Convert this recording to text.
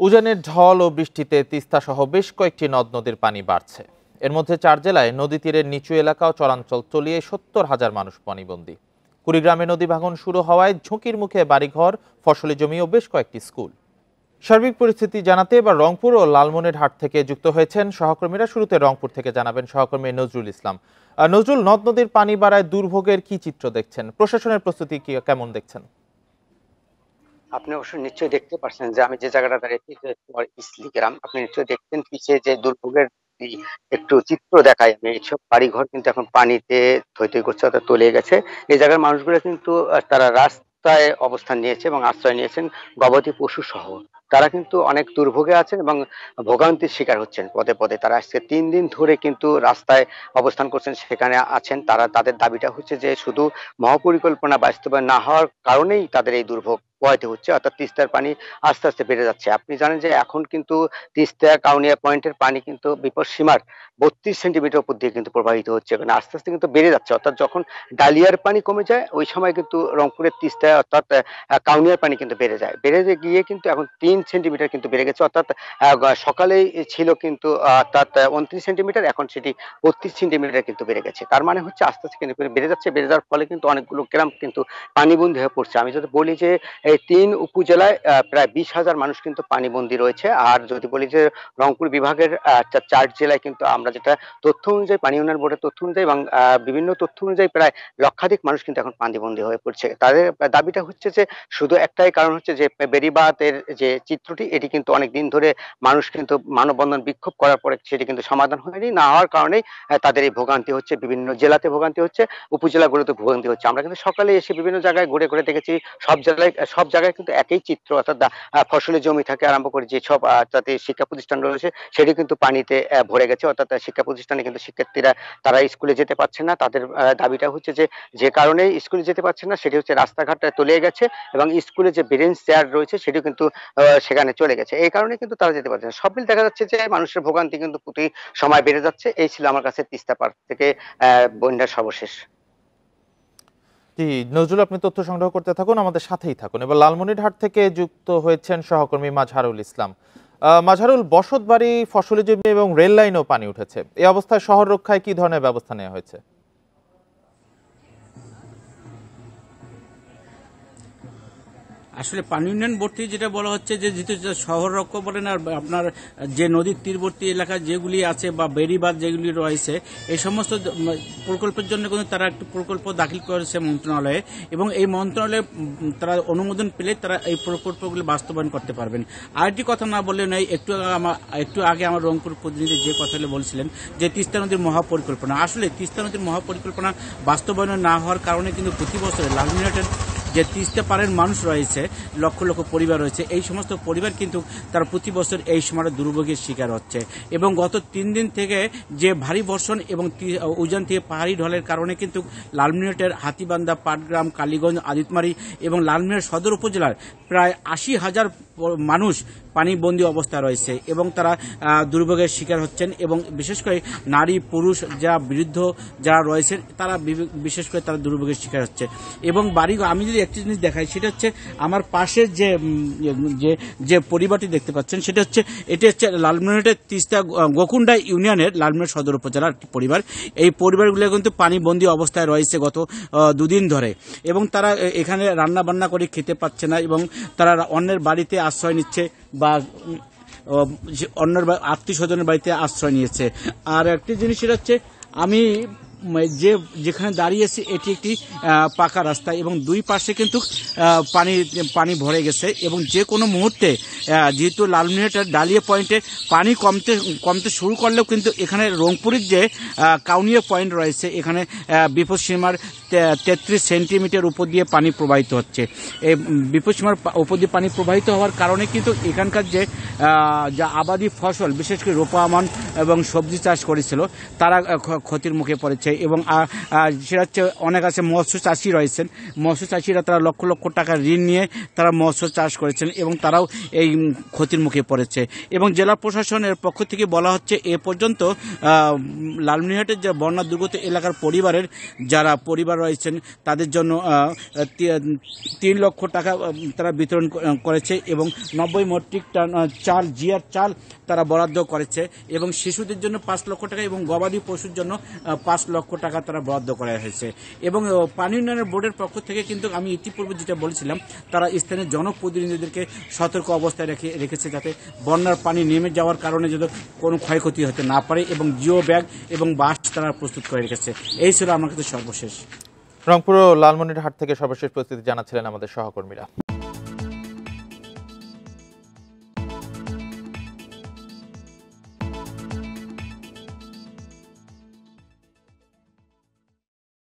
উজানের ঢল ও বৃষ্টিতে তিস্তা সহ বেশ কয়েকটি নদ নদীর পানি বাড়ছে। এর মধ্যে 4 জেলায় নদী তীরের নিচু এলাকা ও চরাঞ্চল তলিয়ে 70,000 মানুষ পানিবন্দী। কুড়িগ্রামে নদী ভাঙন শুরু হওয়ায় ঝুঁকির মুখে বাড়িঘর, ফসলি জমি ও বেশ কয়েকটি স্কুল। সার্বিক পরিস্থিতি জানাতে এবার রংপুর ও লালমনিরহাট থেকে যুক্ত হয়েছেন সহকর্মীরা। শুরুতে রংপুর থেকে জানাবেন সহকর্মী নজরুল ইসলাম। নজরুল, নদ নদীর পানি বাড়ায় দুর্ভোগের কি চিত্র দেখছেন? প্রশাসনের প্রস্তুতি কেমন দেখছেন? আপনি অবশ্যই নিশ্চয়ই দেখতে পাচ্ছেন যে আমি যে জায়গাটা দাঁড়িয়েছি ইসলি গ্রাম। আপনি নিশ্চয়ই দেখছেন পিছিয়ে যে দুর্ভোগের যদি একটু চিত্র দেখায়, আমি এইসব বাড়িঘর কিন্তু এখন পানিতে থই থই করছে, অর্থাৎ তলিয়ে গেছে। এই জায়গার মানুষগুলো কিন্তু তারা রাস্তায় অবস্থান নিয়েছে এবং আশ্রয় নিয়েছেন গবাদি পশু সহ। তারা কিন্তু অনেক দুর্ভোগে আছেন এবং ভোগান্তির শিকার হচ্ছেন পদে পদে। তারা আজকে 3 দিন ধরে কিন্তু রাস্তায় অবস্থান করছেন, সেখানে আছেন। তাদের দাবিটা হচ্ছে যে শুধু মহাপরিকল্পনা বাস্তবায়ন না হওয়ার কারণেই তাদের এই দুর্ভোগ পোহাইতে হচ্ছে, অর্থাৎ তিস্তার পানি আস্তে আস্তে বেড়ে যাচ্ছে। আপনি জানেন যে এখন কিন্তু তিস্তা কাউনিয়া পয়েন্টের পানি কিন্তু বিপদ সীমার 32 সেন্টিমিটার উপর দিয়ে কিন্তু প্রবাহিত হচ্ছে, মানে আস্তে আস্তে কিন্তু বেড়ে যাচ্ছে। অর্থাৎ যখন ডালিয়ার পানি কমে যায় ওই সময় কিন্তু রংপুরের তিস্তায় অর্থাৎ কাউনিয়ার পানি কিন্তু বেড়ে গিয়ে কিন্তু এখন 3 সেন্টিমিটার কিন্তু বেড়ে গেছে। অর্থাৎ সকালেই ছিল কিন্তু অর্থাৎ 29 সেন্টিমিটার, এখন সেটি 32 সেন্টিমিটার কিন্তু বেড়ে গেছে। তার মানে হচ্ছে আস্তে আস্তে কিন্তু বেড়ে যাচ্ছে। বেড়ে যাওয়ার ফলে কিন্তু অনেকগুলো গ্রাম কিন্তু পানিবন্দী হয়ে পড়ছে। আমি যদি বলি যে এই 3 উপজেলায় প্রায় 20,000 মানুষ কিন্তু পানিবন্দী রয়েছে। আর যদি বলি যে রংপুর বিভাগের 4 জেলায় কিন্তু আমরা যেটা তথ্য অনুযায়ী, পানি উন্নয়ন বোর্ডের তথ্য অনুযায়ী এবং বিভিন্ন তথ্য অনুযায়ী প্রায় লক্ষাধিক মানুষ কিন্তু এখন পানিবন্দী হয়ে পড়ছে। তাদের দাবিটা হচ্ছে যে শুধু একটাই কারণ হচ্ছে যে বেড়িবাঁধের যে চিত্রটি, এটি কিন্তু অনেকদিন ধরে মানুষ কিন্তু মানববন্ধন বিক্ষোভ করার পরে সেটি কিন্তু সমাধান হয়নি। না হওয়ার কারণেই তাদের এই ভোগান্তি হচ্ছে, বিভিন্ন জেলাতে ভোগান্তি হচ্ছে, উপজেলাগুলোতে ভোগান্তি হচ্ছে। আমরা কিন্তু সকালে এসে বিভিন্ন জায়গায় ঘুরে ঘুরে দেখেছি সব জায়গায় কিন্তু একই চিত্র, অর্থাৎ ফসলি জমি থেকে আরম্ভ করে যে সব যাতে শিক্ষা প্রতিষ্ঠান রয়েছে সেটি কিন্তু পানিতে ভরে গেছে। অর্থাৎ শিক্ষা প্রতিষ্ঠানে কিন্তু শিক্ষার্থীরা তারা স্কুলে যেতে পারছে না। তাদের দাবিটা হচ্ছে যে যে কারণে স্কুলে যেতে পারছে না সেটি হচ্ছে রাস্তাঘাট তলিয়ে গেছে এবং স্কুলে যে বেঞ্চ চেয়ার রয়েছে সেটিও কিন্তু সেখানে চলে গেছে। এই কারণে কিন্তু তারা যেতে পারছে না। সব মিল দেখা যাচ্ছে যে মানুষের ভোগান্তি কিন্তু প্রতি সময় বেড়ে যাচ্ছে। এই ছিল আমার কাছে তিস্তা পার থেকে বন্যার সর্বশেষ। জি নজরুল, আপনি তথ্য সংগ্রহ করতে থাকুন, আমাদের সাথেই থাকুন। এবার লালমনিরহাট থেকে যুক্ত হয়েছেন সহকর্মী মাজহারুল ইসলাম। মাজহারুল, বসতবাড়ি, ফসলি জমি এবং রেল লাইনেও পানি উঠেছে। এই অবস্থায় শহর রক্ষায় কি ধরনের ব্যবস্থা নেওয়া হয়েছে? আসলে পানি উন্নয়ন বোর্ড থেকে যেটা বলা হচ্ছে যে যেহেতু শহর রক্ষা বলেন আর আপনার যে নদীর তীরবর্তী এলাকা যেগুলি আছে বা বেড়িবাঁধ যেগুলি রয়েছে এই সমস্ত প্রকল্পের জন্য কিন্তু তারা একটু প্রকল্প দাখিল করেছে মন্ত্রণালয়ে এবং এই মন্ত্রণালয়ে তারা অনুমোদন পেলে তারা এই প্রকল্পগুলি বাস্তবায়ন করতে পারবেন। আরেকটি কথা না বললে নয়, একটু আগে আমার রংপুর প্রতিনিধি যে কথাগুলো বলছিলেন যে তিস্তা নদীর মহাপরিকল্পনা, আসলে তিস্তা নদীর মহাপরিকল্পনা বাস্তবায়ন না হওয়ার কারণে কিন্তু প্রতি বছর লালমনিরহাটের যে তিস্তা পাড়ের মানুষ রয়েছে, লক্ষ লক্ষ পরিবার রয়েছে, এই সমস্ত পরিবার কিন্তু তারা প্রতি বছর এই সময় দুর্ভোগের শিকার হচ্ছে এবং গত 3 দিন থেকে যে ভারী বর্ষণ এবং উজান থেকে পাহাড়ি ঢলের কারণে কিন্তু লালমনিরহাটের হাতীবান্ধা, পাটগ্রাম, কালীগঞ্জ, আদিতমারি এবং লালমনিরহাট সদর উপজেলার প্রায় 80,000 মানুষ পানিবন্দী অবস্থায় রয়েছে এবং তারা দুর্ভোগের শিকার হচ্ছেন এবং বিশেষ করে নারী পুরুষ যা বৃদ্ধ যারা রয়েছেন তারা বিশেষ করে তারা দুর্ভোগের শিকার হচ্ছে এবং বাড়ি। আমি যদি একটি জিনিস দেখাই সেটা হচ্ছে আমার পাশের যে পরিবারটি দেখতে পাচ্ছেন সেটা হচ্ছে এটি হচ্ছে লালমনিরহাটের তিস্তা গোকুন্ডা ইউনিয়নের লালমনিরহাট সদর উপজেলার একটি পরিবার। এই পরিবারগুলো কিন্তু পানিবন্দী অবস্থায় রয়েছে গত 2 দিন ধরে এবং তারা এখানে রান্না বান্না করে খেতে পাচ্ছে না এবং তারা অন্যের বাড়িতে আশ্রয় নিচ্ছে বা অন্যের আত্মীয় স্বজনের বাড়িতে আশ্রয় নিয়েছে। আর একটি জিনিস সেটা হচ্ছে আমি যেখানে দাঁড়িয়েছি এটি একটি পাকা রাস্তা এবং দুই পাশে কিন্তু পানি ভরে গেছে এবং যে কোনো মুহূর্তে যেহেতু লালমনিরহাটের ডালিয়া পয়েন্টে পানি কমতে শুরু করলেও কিন্তু এখানে রংপুরের যে কাউনিয়া পয়েন্ট রয়েছে এখানে বিপদসীমার 33 সেন্টিমিটার উপর দিয়ে পানি প্রবাহিত হচ্ছে। এই বিপদসীমার উপর দিয়ে পানি প্রবাহিত হওয়ার কারণে কিন্তু এখানকার যে আবাদি ফসল বিশেষ করে রোপা আমন এবং সবজি চাষ করেছিল তারা ক্ষতির মুখে পড়েছে। এবং সেটা হচ্ছে অনেক আছে মৎস্য চাষি রয়েছেন, মৎস্য চাষিরা তারা লক্ষ লক্ষ টাকা ঋণ নিয়ে তারা মৎস্য চাষ করেছেন এবং তারাও এই ক্ষতির মুখে পড়েছে। এবং জেলা প্রশাসনের পক্ষ থেকে বলা হচ্ছে এ পর্যন্ত লালমনিরহাটের যে বন্যা দুর্গত এলাকার পরিবারের যারা পরিবার রয়েছেন তাদের জন্য 3 লক্ষ টাকা তারা বিতরণ করেছে এবং 90 মেট্রিক টন চাল জিয়ার চাল তারা বরাদ্দ করেছে এবং শিশুদের জন্য 5 লক্ষ টাকা এবং গবাদি পশুর জন্য 5 লক্ষ টাকা তারা বরাদ্দ করা হয়েছে। এবং পানি উন্নয়ন বোর্ডের পক্ষ থেকে কিন্তু আমি ইতিপূর্বে যেটা বলেছিলাম তারা স্থানীয় জনপ্রতিনিধিদেরকে সতর্ক অবস্থায় রেখেছে যাতে বন্যার পানি নেমে যাওয়ার কারণে যাতে কোনো ক্ষয়ক্ষতি হতে না পারে এবং জিও ব্যাগ এবং বাস তারা প্রস্তুত করে রেখেছে। এই ছিল আমার কাছে সর্বশেষ। রংপুর ও লালমনিরহাট থেকে সর্বশেষ পরিস্থিতি জানাচ্ছিলেন আমাদের সহকর্মীরা।